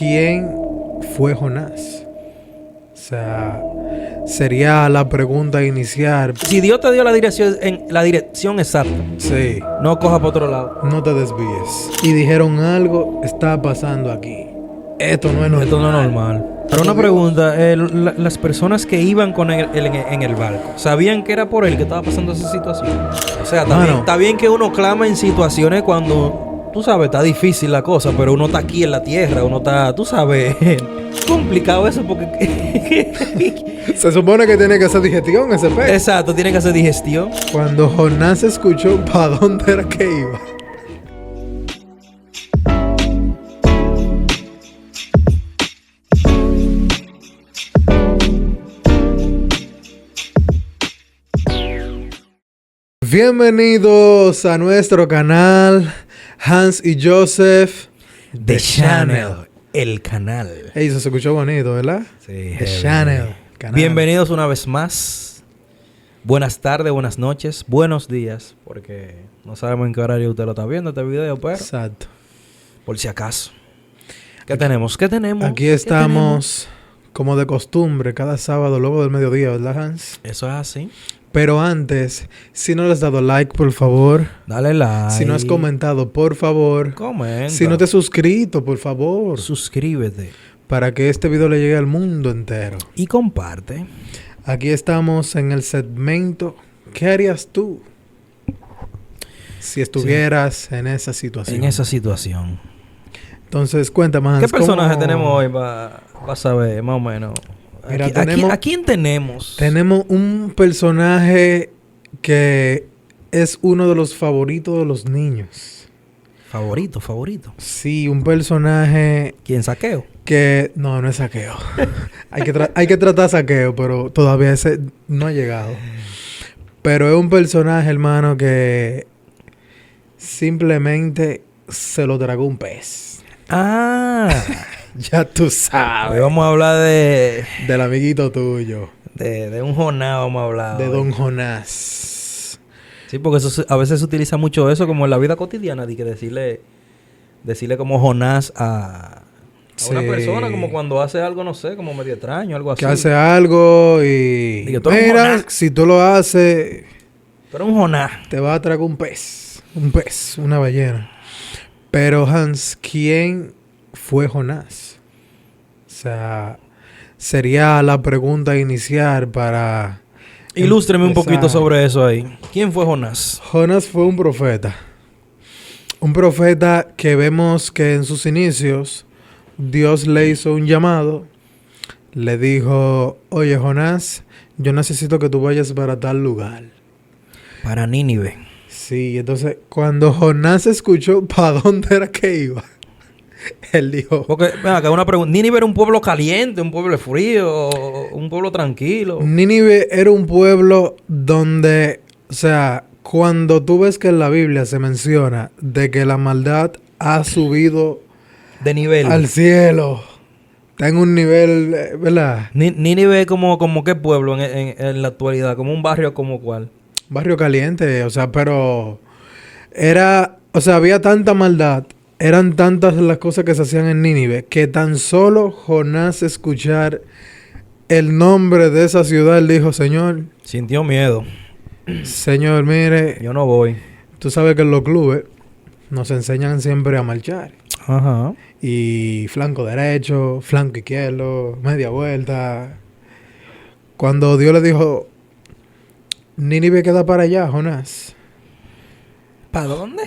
¿quién fue Jonás? O sea, sería la pregunta inicial. Si Dios te dio la dirección exacta, Sí, no coja por otro lado. no te desvíes. Y dijeron algo está pasando aquí. Esto no es normal. Esto no es normal. Pero una pregunta, las personas que iban con él en el barco, ¿sabían que era por él que estaba pasando esa situación? O sea, está bien que uno clama en situaciones cuando, tú sabes, está difícil la cosa, pero uno está aquí en la tierra, uno está, tú sabes, complicado eso porque... Se supone que tiene que hacer digestión ese pez. Exacto, tiene que hacer digestión. Cuando Jonás escuchó para dónde era que iba. Bienvenidos a nuestro canal Hans y Joseph The Channel, el canal. Ey, eso se escuchó bonito, ¿verdad? Sí, The Channel, canal. Bienvenidos una vez más. Buenas tardes, buenas noches, buenos días, porque no sabemos en qué horario usted lo está viendo este video, pero Exacto. por si acaso. ¿Qué tenemos? ¿Qué tenemos? Aquí estamos como de costumbre cada sábado luego del mediodía, ¿verdad, Hans? Eso es así. Pero antes, si no le has dado like, por favor. Dale like. Si no has comentado, por favor. Comenta. Si no te has suscrito, por favor. Suscríbete. Para que este video le llegue al mundo entero. Y comparte. Aquí estamos en el segmento ¿qué harías tú si estuvieras en esa situación? En esa situación. Entonces, cuéntame, Hans, ¿Qué personaje tenemos hoy para saber, más o menos? Mira, ¿A quién tenemos? Tenemos un personaje que es uno de los favoritos de los niños. Favorito. Sí, un personaje ¿Quién? Saqueo. que... No es Saqueo. hay que tratar a Saqueo, pero todavía ese no ha llegado. Pero es un personaje, hermano, que simplemente se lo tragó un pez. Ah... Ya tú sabes. Hoy vamos a hablar del amiguito tuyo. De un Jonás, vamos a hablar. De hoy. Don Jonás. Sí, porque a veces se utiliza mucho eso como en la vida cotidiana, de que decirle como Jonás a una persona, como cuando hace algo, no sé, como medio extraño, algo así. Que hace algo y... Digo, tú eres un mira, Jonás. si tú lo haces, Pero un Jonás. te va a tragar un pez. Un pez, una ballena. Pero Hans, ¿quién fue Jonás? O sea, sería la pregunta inicial para... Ilústreme un poquito empezar. sobre eso ahí. ¿Quién fue Jonás? Jonás fue un profeta. Un profeta que vemos que en sus inicios Dios le hizo un llamado. Le dijo, oye Jonás, yo necesito que tú vayas para tal lugar. Para Nínive. Sí, entonces cuando Jonás escuchó para dónde era que iba, él dijo... Porque, ven acá, una pregunta. Nínive era un pueblo caliente, un pueblo frío, un pueblo tranquilo. Nínive era un pueblo donde, o sea, cuando tú ves que en la Biblia se menciona de que la maldad ha subido De nivel. al cielo, está en un nivel, ¿verdad? Nínive es como qué pueblo en la actualidad, como un barrio como cuál. Barrio caliente, o sea, pero era, o sea, había tanta maldad, eran tantas las cosas que se hacían en Nínive, que tan solo Jonás escuchar el nombre de esa ciudad, él dijo, Señor, Sintió miedo. Señor, mire, Yo no voy. tú sabes que en los clubes nos enseñan siempre a marchar. Ajá. Y flanco derecho, flanco izquierdo, media vuelta. Cuando Dios le dijo, Nínive queda para allá, Jonás. ¿Para dónde?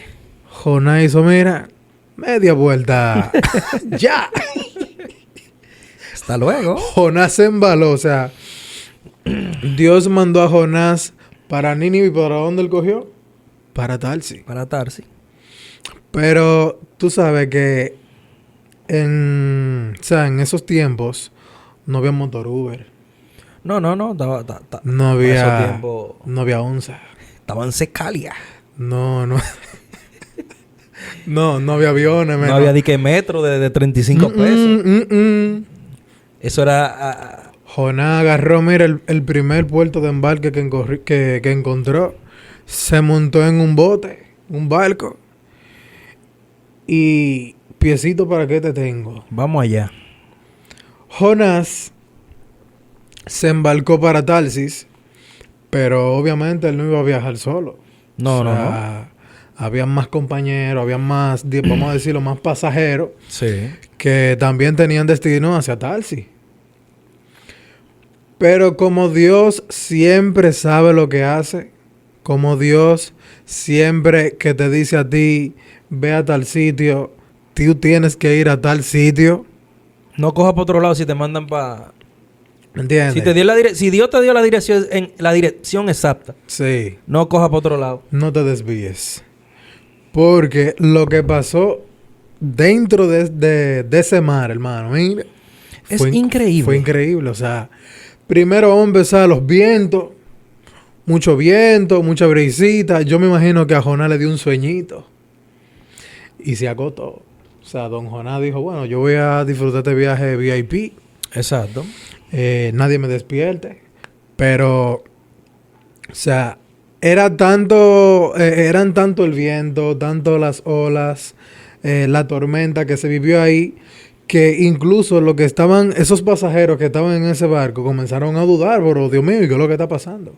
Jonás hizo, mira, media vuelta. ¡Ya! Hasta luego. Jonás se embaló, o sea, Dios mandó a Jonás para Nínive. ¿Y para dónde él cogió? Para Tarsis. Para Tarsi. Pero tú sabes que en esos tiempos no había motor Uber. No. No Para esos había... tiempos No había onza. estaba en Secalia. No. No había aviones. No había dique metro de 35 pesos. Eso era... Jonás agarró, mira, el primer puerto de embarque que encontró. Se montó en un bote, un barco. Y piecito para qué te tengo. Vamos allá. Jonás se embarcó para Tarsis, pero obviamente él no iba a viajar solo. No. Habían más compañeros, habían más, vamos a decirlo, más pasajeros Sí. que también tenían destino hacia Tarsis. Pero como Dios siempre sabe lo que hace, como Dios siempre que te dice a ti, ve a tal sitio, tú tienes que ir a tal sitio. No cojas para otro lado si te mandan para... ¿Me entiendes? Si Dios te dio la dirección exacta, Sí. no cojas para otro lado. No te desvíes. Porque lo que pasó dentro de ese mar, hermano, mire, Es increíble. Fue increíble. O sea, primero vamos a empezar los vientos. Mucho viento, mucha brisita. Yo me imagino que a Jonás le dio un sueñito. Y se acotó. O sea, don Jonás dijo, bueno, yo voy a disfrutar este viaje VIP. Exacto. Nadie me despierte. Pero, o sea, eran tanto el viento, tanto las olas, la tormenta que se vivió ahí, que incluso esos pasajeros que estaban en ese barco comenzaron a dudar, pero Dios mío, ¿y qué es lo que está pasando?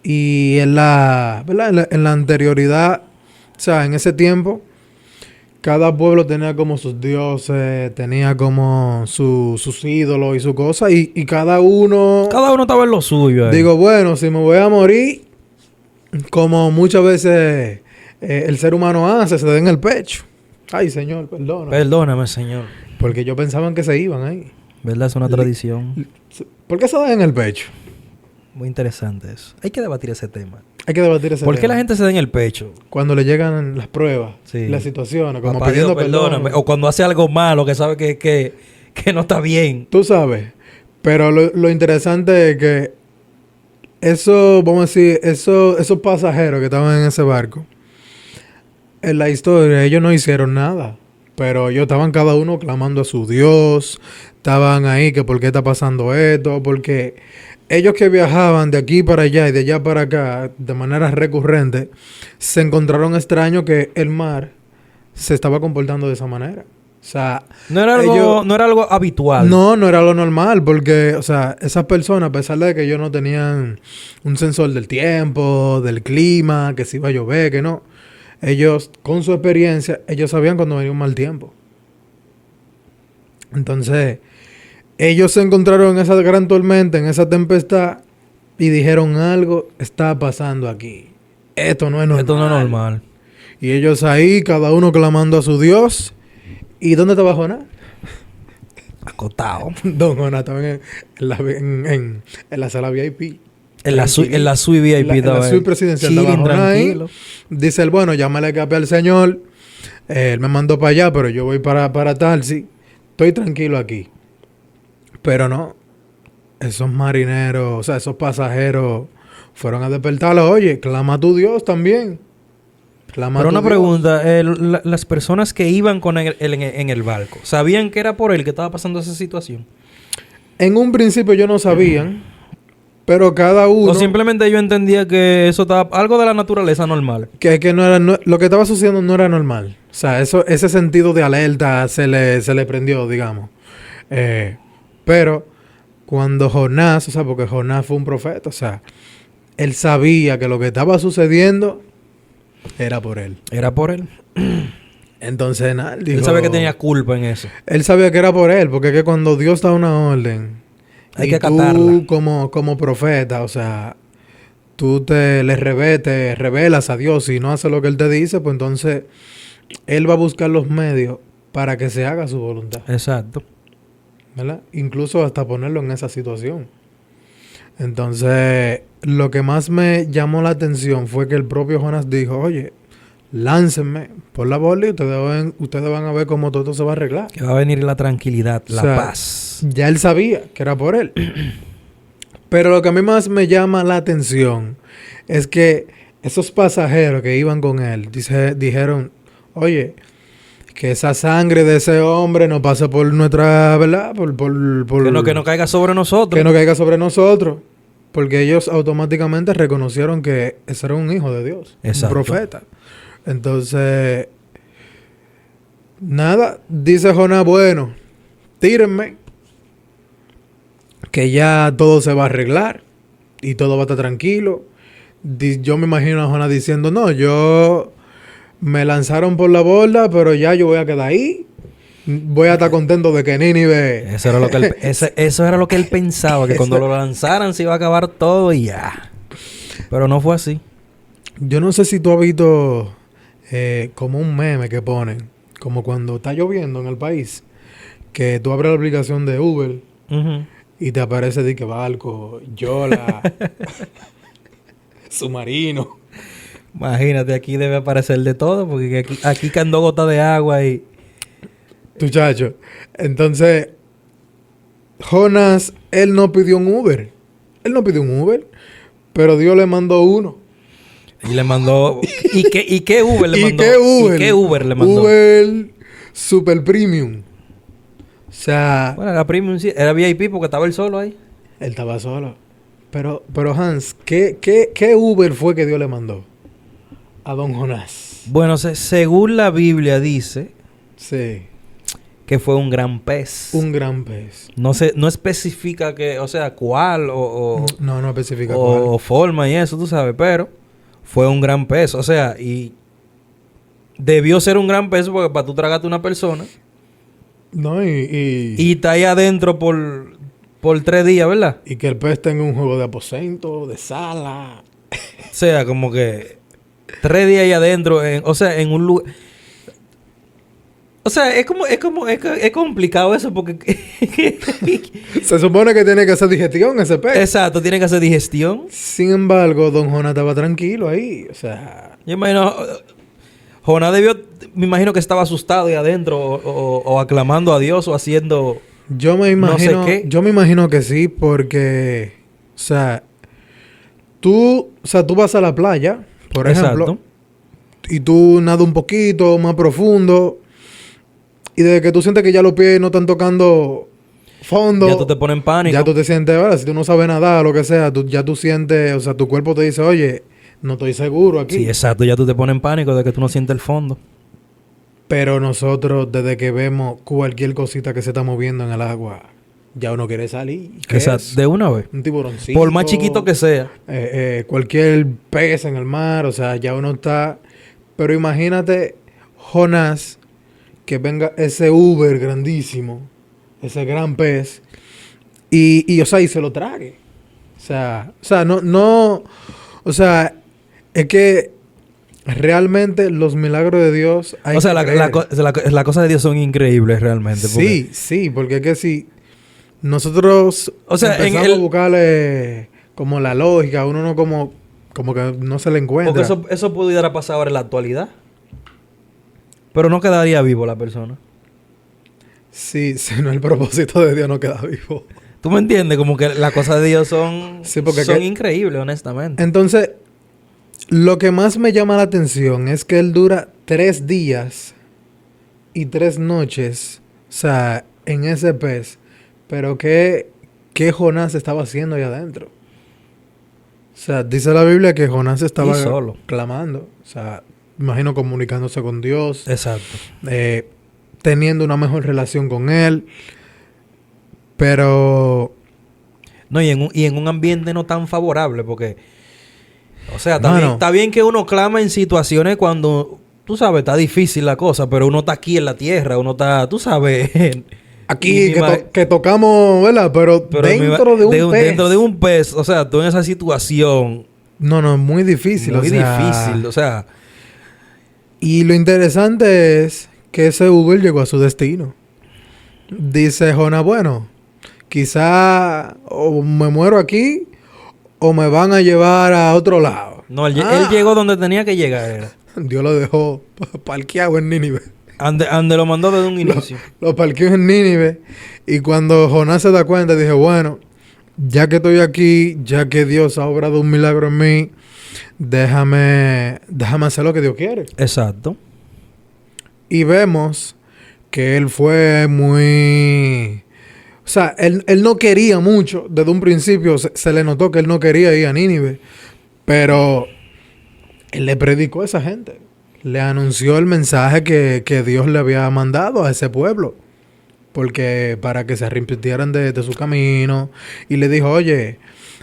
Y ¿verdad? En la anterioridad, o sea, en ese tiempo, cada pueblo tenía como sus dioses, tenía como sus ídolos y su cosa, y cada uno estaba en lo suyo. Digo, bueno, si me voy a morir, como muchas veces el ser humano hace, se da en el pecho. Ay, Señor, perdona. Perdóname, Señor. Porque yo pensaba que se iban ahí. ¿Verdad? Es una tradición. ¿Por qué se da en el pecho? Muy interesante eso. Hay que debatir ese tema. Hay que debatir ese ¿Por qué tema. la gente se da en el pecho? Cuando le llegan las pruebas, Sí. las situaciones, como Papá pidiendo Dios, perdón. perdóname. O cuando hace algo malo que sabe que no está bien. Tú sabes. Pero lo interesante es que vamos a decir, esos pasajeros que estaban en ese barco, en la historia, ellos no hicieron nada. Pero ellos estaban cada uno clamando a su Dios. Estaban ahí que por qué está pasando esto. Porque ellos que viajaban de aquí para allá y de allá para acá de manera recurrente, se encontraron extraño que el mar se estaba comportando de esa manera. O sea, No era algo habitual. no era lo normal, porque, o sea, esas personas, a pesar de que ellos no tenían un sensor del tiempo, del clima, que si iba a llover, que no, ellos, con su experiencia, ellos sabían cuando venía un mal tiempo. Entonces, ellos se encontraron en esa gran tormenta, en esa tempestad, y dijeron, algo está pasando aquí. Esto no es normal. Esto no es normal. Y ellos ahí, cada uno clamando a su Dios. ¿Y dónde estaba Jonás? Acotado. Don Jonás estaba en la sala VIP. En la suite VIP. En la suite presidencial estaba Jonás ahí. Dice él, bueno, ya me le escapé al Señor. Él me mandó para allá, pero yo voy para Tarsis. Estoy tranquilo aquí. Pero no. Esos marineros, o sea, esos pasajeros fueron a despertarlo. Oye, clama a tu Dios también. Pero una pregunta, las personas que iban con él en el barco, ¿sabían que era por él que estaba pasando esa situación? En un principio ellos no sabían, pero cada uno... O simplemente yo entendía que eso estaba algo de la naturaleza normal. Que no era, lo que estaba sucediendo no era normal. O sea, ese sentido de alerta se le prendió, digamos. Pero cuando Jonás, o sea, porque Jonás fue un profeta, o sea, él sabía que lo que estaba sucediendo... era por él. Era por él. Entonces, nada, él dijo... Él sabía que tenía culpa en eso. Él sabía que era por él, porque es que cuando Dios da una orden... hay y que acatarla. tú como profeta, o sea... tú te revelas a Dios y no haces lo que Él te dice, pues entonces... Él va a buscar los medios para que se haga su voluntad. Exacto. ¿Verdad? Incluso hasta ponerlo en esa situación. Entonces, lo que más me llamó la atención fue que el propio Jonás dijo, oye, láncenme por la borda y ustedes van a ver cómo todo esto se va a arreglar. Que va a venir la tranquilidad, la paz. Ya él sabía que era por él. Pero lo que a mí más me llama la atención es que esos pasajeros que iban con él dijeron, oye, que esa sangre de ese hombre no pase por nuestra, ¿verdad? Que no caiga sobre nosotros. Que no caiga sobre nosotros. Porque ellos automáticamente reconocieron que ese era un hijo de Dios. Exacto. Un profeta. Entonces, Nada, dice Jonás, bueno, tírenme, que ya todo se va a arreglar y todo va a estar tranquilo. Yo me imagino a Jonás diciendo, no, yo me lanzaron por la borda, pero ya yo voy a quedar ahí. Voy a estar contento de que Nínive... Eso era lo que él, eso era lo que él pensaba, que cuando lo lanzaran se iba a acabar todo y ya. Pero no fue así. Yo no sé si tú has visto como un meme que ponen, como cuando está lloviendo en el país, que tú abres la aplicación de Uber y te aparece de que barco, yola, submarino. Imagínate, aquí debe aparecer de todo, porque aquí caen 2 gotas de agua y... Muchacho, entonces, Jonás, él no pidió un Uber. Él no pidió un Uber, pero Dios le mandó uno. Y le mandó... ¿Y qué Uber le mandó? ¿Y qué Uber le mandó? Uber Super Premium. O sea... Bueno, era Premium, sí. Era VIP porque estaba él solo ahí. Él estaba solo. Pero Hans, ¿qué Uber fue que Dios le mandó a don Jonás? Bueno, según la Biblia dice... Sí. Que fue un gran pez. Un gran pez. No especifica que, o sea, cuál no especifica cuál. O forma y eso, tú sabes, pero fue un gran pez. O sea, y debió ser un gran pez porque para tú tragarte una persona. No, y está ahí adentro por 3 días, ¿verdad? Y que el pez tenga un juego de aposento, de sala. O sea, como que 3 días ahí adentro, en un lugar... O sea, es complicado eso porque... Se supone que tiene que hacer digestión ese pez. Exacto, tiene que hacer digestión. Sin embargo, don Jonás estaba tranquilo ahí. O sea... Yo imagino... Jonás me imagino que estaba asustado ahí adentro o aclamando a Dios o haciendo... Yo me imagino... No sé qué. Yo me imagino que sí porque... O sea... Tú vas a la playa, por ejemplo. Exacto. Y tú nadas un poquito más profundo... Y desde que tú sientes que ya los pies no están tocando fondo... Ya tú te pones en pánico. Ya tú te sientes... Ahora, si tú no sabes nadar o lo que sea... ya tú sientes... O sea, tu cuerpo te dice... Oye, no estoy seguro aquí. Sí, exacto. Ya tú te pones en pánico de que tú no sientes el fondo. Pero nosotros, desde que vemos cualquier cosita que se está moviendo en el agua... Ya uno quiere salir. Exacto. De una vez. Un tiburoncito. Por más chiquito que sea. Cualquier pez en el mar... O sea, ya uno está... Pero imagínate... Jonás... Que venga ese Uber grandísimo, ese gran pez, y se lo trague. Es que realmente los milagros de Dios hay las cosas de Dios son increíbles realmente. Sí, porque es que si nosotros empezamos a buscarle como la lógica, uno no como que no se le encuentra. Porque eso pudiera pasar ahora en la actualidad. Pero no quedaría vivo la persona. Sí, si no el propósito de Dios no queda vivo. ¿Tú me entiendes? Como que las cosas de Dios son increíbles, honestamente. Entonces, lo que más me llama la atención es que él dura 3 días y 3 noches, o sea, en ese pez. Pero ¿qué Jonás estaba haciendo ahí adentro? O sea, dice la Biblia que Jonás estaba solo clamando, o sea... Imagino comunicándose con Dios. Exacto. Teniendo una mejor relación con Él. Pero... No, y en un ambiente no tan favorable, porque... O sea, está bien que uno clama en situaciones cuando... Tú sabes, está difícil la cosa, pero uno está aquí en la tierra, uno está... Tú sabes... Aquí que tocamos, ¿verdad? Pero dentro de un pez. Dentro de un pez. O sea, tú en esa situación... No, muy difícil. Muy difícil, o sea... Y lo interesante es que ese Uber llegó a su destino. Dice Jonás, bueno, quizá o me muero aquí o me van a llevar a otro lado. No, él llegó donde tenía que llegar. Dios lo dejó parqueado en Nínive. Ande lo mandó desde un inicio. Lo parqueó en Nínive. Y cuando Jonás se da cuenta, dije, bueno, ya que estoy aquí, ya que Dios ha obrado un milagro en mí, déjame hacer lo que Dios quiere. Exacto. Y vemos que él fue muy... O sea, él no quería mucho. Desde un principio se le notó que él no quería ir a Nínive. Pero él le predicó a esa gente. le anunció el mensaje que Dios le había mandado a ese pueblo. Porque para que se arrepintieran de su camino. Y le dijo, oye,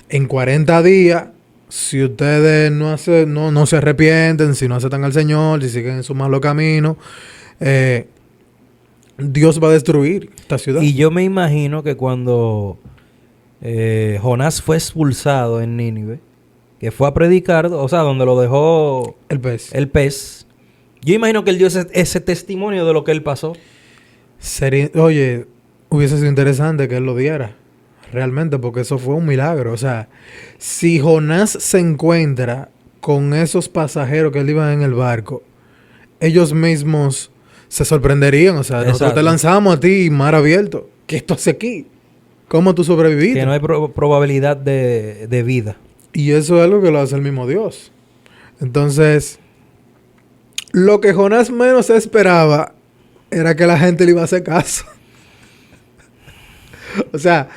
en 40 días, si ustedes no se arrepienten, si no aceptan al Señor, si siguen en su malo camino, Dios va a destruir esta ciudad. Y yo me imagino que cuando Jonás fue expulsado en Nínive, que fue a predicar, o sea, donde lo dejó el pez, yo imagino que él dio ese testimonio de lo que él pasó. Oye, hubiese sido interesante que él lo diera, realmente, porque eso fue un milagro. O sea, si Jonás se encuentra con esos pasajeros que él iba en el barco, ellos mismos se sorprenderían. O sea, nosotros te lanzamos a ti mar abierto. ¿Qué esto hace aquí? ¿Cómo tú sobreviviste? Que no hay probabilidad de vida. Y eso es algo que lo hace el mismo Dios. Entonces, lo que Jonás menos esperaba era que la gente le iba a hacer caso. O sea,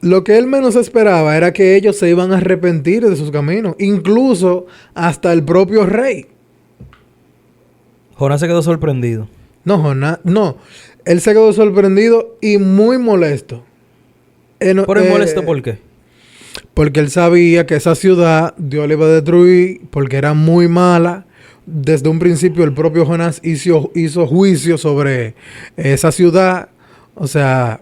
lo que él menos esperaba era que ellos se iban a arrepentir de sus caminos. Incluso hasta el propio rey. Jonás se quedó sorprendido. No. Él se quedó sorprendido y muy molesto. ¿Molesto por qué? Porque él sabía que esa ciudad Dios le iba a destruir porque era muy mala. Desde un principio el propio Jonás hizo juicio sobre esa ciudad. O sea,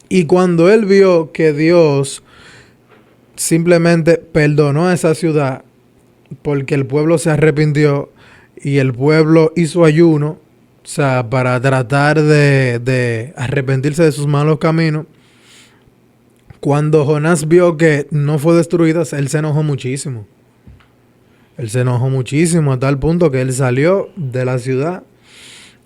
y cuando él vio que Dios simplemente perdonó a esa ciudad porque el pueblo se arrepintió y el pueblo hizo ayuno, o sea, para tratar de arrepentirse de sus malos caminos, cuando Jonás vio que no fue destruida, él se enojó muchísimo. Él se enojó muchísimo a tal punto que él salió de la ciudad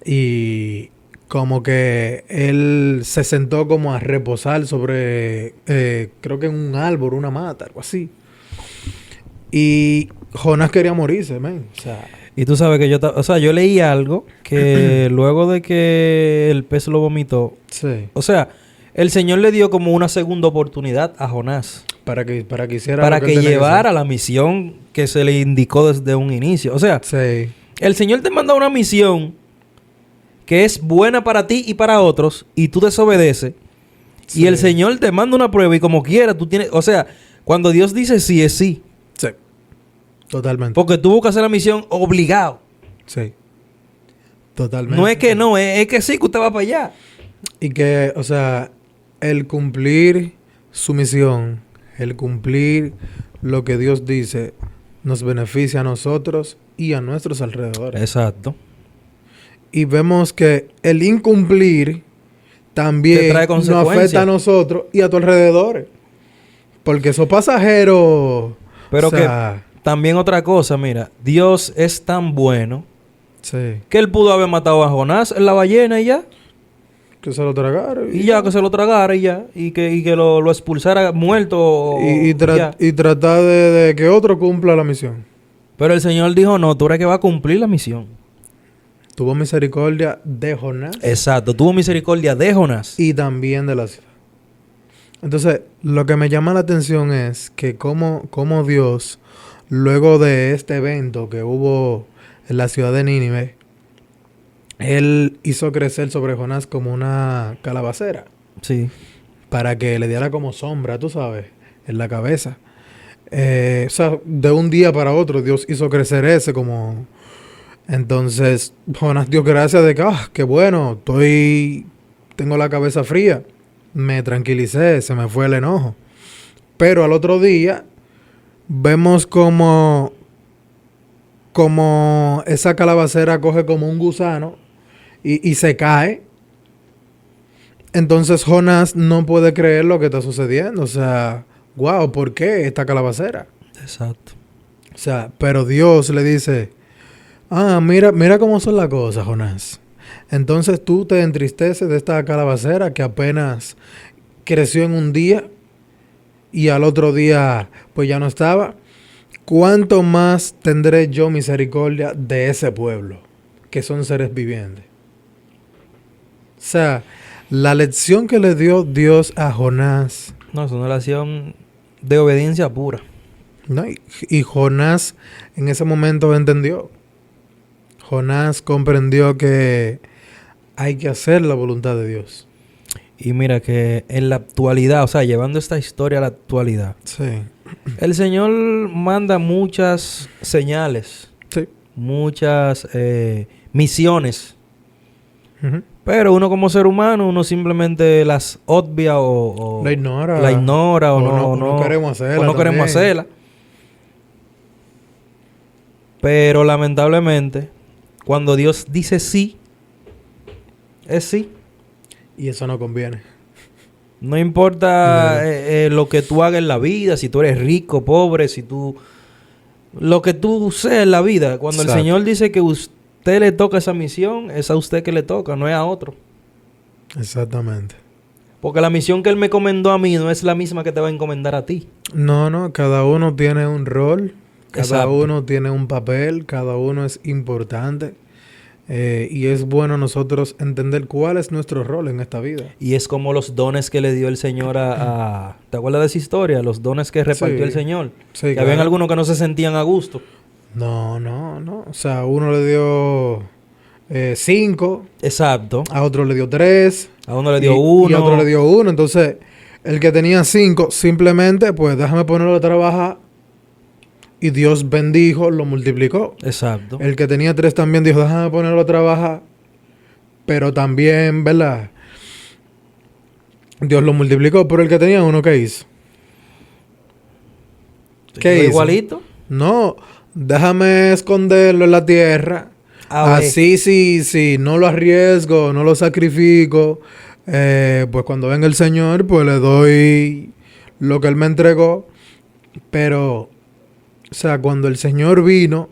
y como que él se sentó como a reposar sobre, creo que en un árbol, una mata, algo así. Y Jonás quería morirse, man. O sea, y tú sabes que yo leí algo que luego de que el pez lo vomitó, sí. O sea, el Señor le dio como una segunda oportunidad a Jonás. Para que hiciera para lo que él tenía llevara la misión que se le indicó desde un inicio. O sea, sí. El Señor te manda una misión que es buena para ti y para otros, y tú desobedeces. Sí. Y el Señor te manda una prueba y como quiera, tú tienes... O sea, cuando Dios dice sí, es sí. Sí. Totalmente. Porque tuvo que hacer la misión obligado. Sí. Totalmente. No es que no, es que sí, que usted va para allá. Y que, o sea, el cumplir su misión, el cumplir lo que Dios dice, nos beneficia a nosotros y a nuestros alrededores. Exacto. Y vemos que el incumplir también nos afecta a nosotros y a tu alrededor. Porque esos pasajeros... Pero o sea, que también otra cosa, mira, Dios es tan bueno que él pudo haber matado a Jonás en la ballena y ya. Que se lo tragara. Y ya, que se lo tragara y ya. Y que lo expulsara muerto. Y tratar de que otro cumpla la misión. Pero el Señor dijo, no, tú eres que va a cumplir la misión. Tuvo misericordia de Jonás. Exacto, tuvo misericordia de Jonás. Y también de la ciudad. Entonces, lo que me llama la atención es que cómo Dios, luego de este evento que hubo en la ciudad de Nínive, Él hizo crecer sobre Jonás como una calabacera. Sí. Para que le diera como sombra, tú sabes, en la cabeza. O sea, de un día para otro Dios hizo crecer ese como... Entonces, Jonás dio gracias de que, qué bueno, tengo la cabeza fría. Me tranquilicé, se me fue el enojo. Pero al otro día, vemos como esa calabacera coge como un gusano y se cae. Entonces Jonás no puede creer lo que está sucediendo. O sea, wow, ¿por qué esta calabacera? Exacto. O sea, pero Dios le dice, mira cómo son las cosas, Jonás. Entonces tú te entristeces de esta calabacera que apenas creció en un día y al otro día pues ya no estaba. ¿Cuánto más tendré yo misericordia de ese pueblo que son seres vivientes? O sea, la lección que le dio Dios a Jonás. No, es una lección de obediencia pura. ¿No? Y Jonás en ese momento entendió. Jonás comprendió que hay que hacer la voluntad de Dios. Y mira que en la actualidad, o sea, llevando esta historia a la actualidad, Sí. el Señor manda muchas señales, Sí. muchas misiones. Ujú. Pero uno como ser humano, uno simplemente las obvia o La ignora. la ignora o no queremos hacerla. o no queremos también. hacerla. Pero lamentablemente, cuando Dios dice sí, es sí. Y eso no conviene. No importa lo que tú hagas en la vida, si tú eres rico, pobre, si tú... Lo que tú seas en la vida. Cuando Exacto. el Señor dice que a usted le toca esa misión, es a usted que le toca, no es a otro. Exactamente. Porque la misión que Él me encomendó a mí no es la misma que te va a encomendar a ti. No, cada uno tiene un rol, cada Exacto. uno tiene un papel, cada uno es importante. Y es bueno nosotros entender cuál es nuestro rol en esta vida. Y es como los dones que le dio el Señor a... ¿Te acuerdas de esa historia? Los dones que repartió Sí. el Señor. Sí, Que claro. habían algunos que no se sentían a gusto. No. O sea, a uno le dio 5, Exacto. a otro le dio 3. A uno le dio y uno. a otro le dio 1. Entonces, el que tenía 5, simplemente, pues déjame ponerlo a trabajar. Y Dios bendijo, lo multiplicó. Exacto. El que tenía 3 también dijo, déjame ponerlo a trabajar. Pero también, ¿verdad? Dios lo multiplicó. Pero el que tenía 1, ¿qué hizo? ¿Qué hizo? Igualito. No, déjame esconderlo en la tierra. A ver. Así, si no lo arriesgo, no lo sacrifico, pues cuando venga el Señor, pues le doy lo que Él me entregó. Pero, o sea, cuando el Señor vino,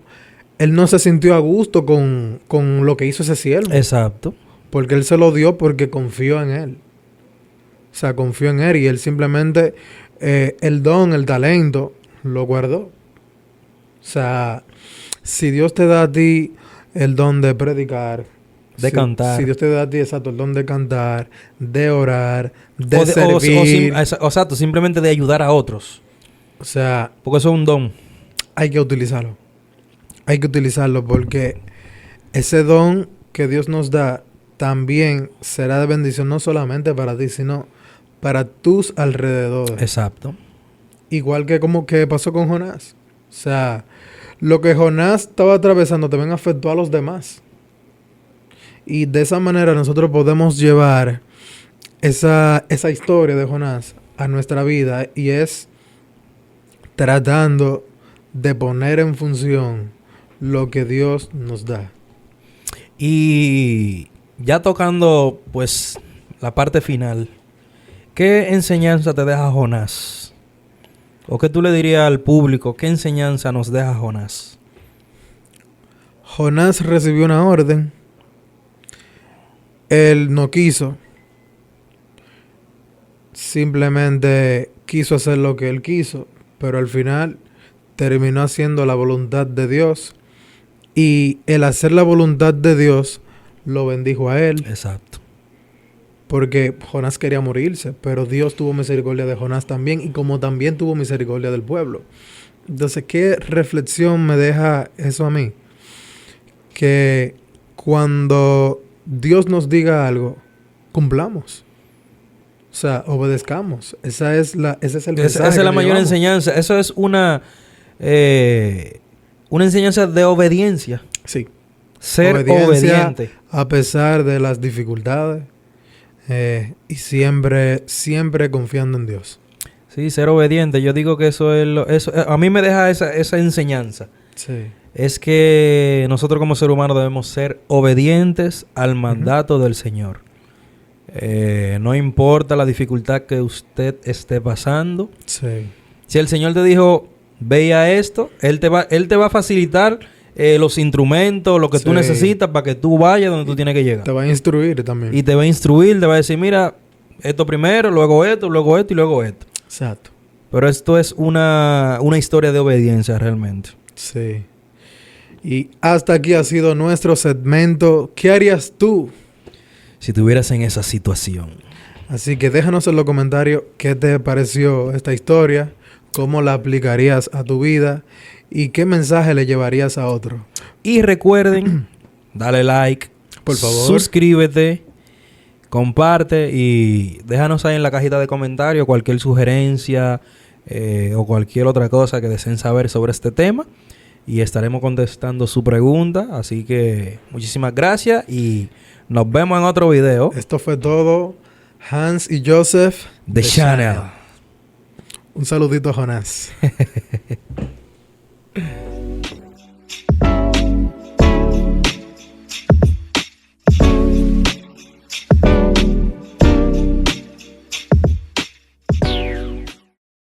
Él no se sintió a gusto con lo que hizo ese siervo. Exacto. Porque Él se lo dio porque confió en Él. O sea, confió en Él y Él simplemente el don, el talento, lo guardó. O sea, si Dios te da a ti el don de predicar, De cantar. Si Dios te da a ti, exacto, el don de cantar, de orar, de O servir. exacto, simplemente de ayudar a otros. O sea, Porque eso es un don. hay que utilizarlo. Hay que utilizarlo porque ese don que Dios nos da también será de bendición no solamente para ti, sino para tus alrededores. Exacto. Igual que como que pasó con Jonás. O sea, lo que Jonás estaba atravesando también afectó a los demás. Y de esa manera nosotros podemos llevar esa historia de Jonás a nuestra vida y es tratando de poner en función lo que Dios nos da. Y ya tocando, pues, la parte final, ¿qué enseñanza te deja Jonás? ¿O qué tú le dirías al público? ¿Qué enseñanza nos deja Jonás? Jonás recibió una orden. Él no quiso. Simplemente quiso hacer lo que él quiso. Pero al final terminó haciendo la voluntad de Dios. Y el hacer la voluntad de Dios lo bendijo a él. Exacto. Porque Jonás quería morirse. Pero Dios tuvo misericordia de Jonás también. Y como también tuvo misericordia del pueblo. Entonces, ¿qué reflexión me deja eso a mí? Que cuando Dios nos diga algo, cumplamos. O sea, obedezcamos. Ese es el mensaje. Esa es la mayor enseñanza. Eso es una enseñanza de obediencia. Sí. Ser Obediencia obediente. a pesar de las dificultades. Y siempre confiando en Dios. Sí, ser obediente. Yo digo que eso es eso, a mí me deja esa enseñanza. Sí. Es que nosotros como ser humano debemos ser obedientes al mandato del Señor. No importa la dificultad que usted esté pasando. Sí. Si el Señor te dijo, ve a esto, Él te va a facilitar los instrumentos, lo que tú Sí. necesitas para que tú vayas donde tú tienes que llegar. Te va a instruir también. Y te va a instruir, te va a decir, mira, esto primero, luego esto y luego esto. Exacto. Pero esto es una historia de obediencia realmente. Sí. Y hasta aquí ha sido nuestro segmento. ¿Qué harías tú? Si estuvieras en esa situación. Así que déjanos en los comentarios qué te pareció esta historia, cómo la aplicarías a tu vida y qué mensaje le llevarías a otro. Y recuerden dale like, por favor, suscríbete, comparte y déjanos ahí en la cajita de comentarios cualquier sugerencia o cualquier otra cosa que deseen saber sobre este tema y estaremos contestando su pregunta. Así que muchísimas gracias y nos vemos en otro video. Esto fue todo. Hans y Joseph The Channel. Un saludito a Jonás.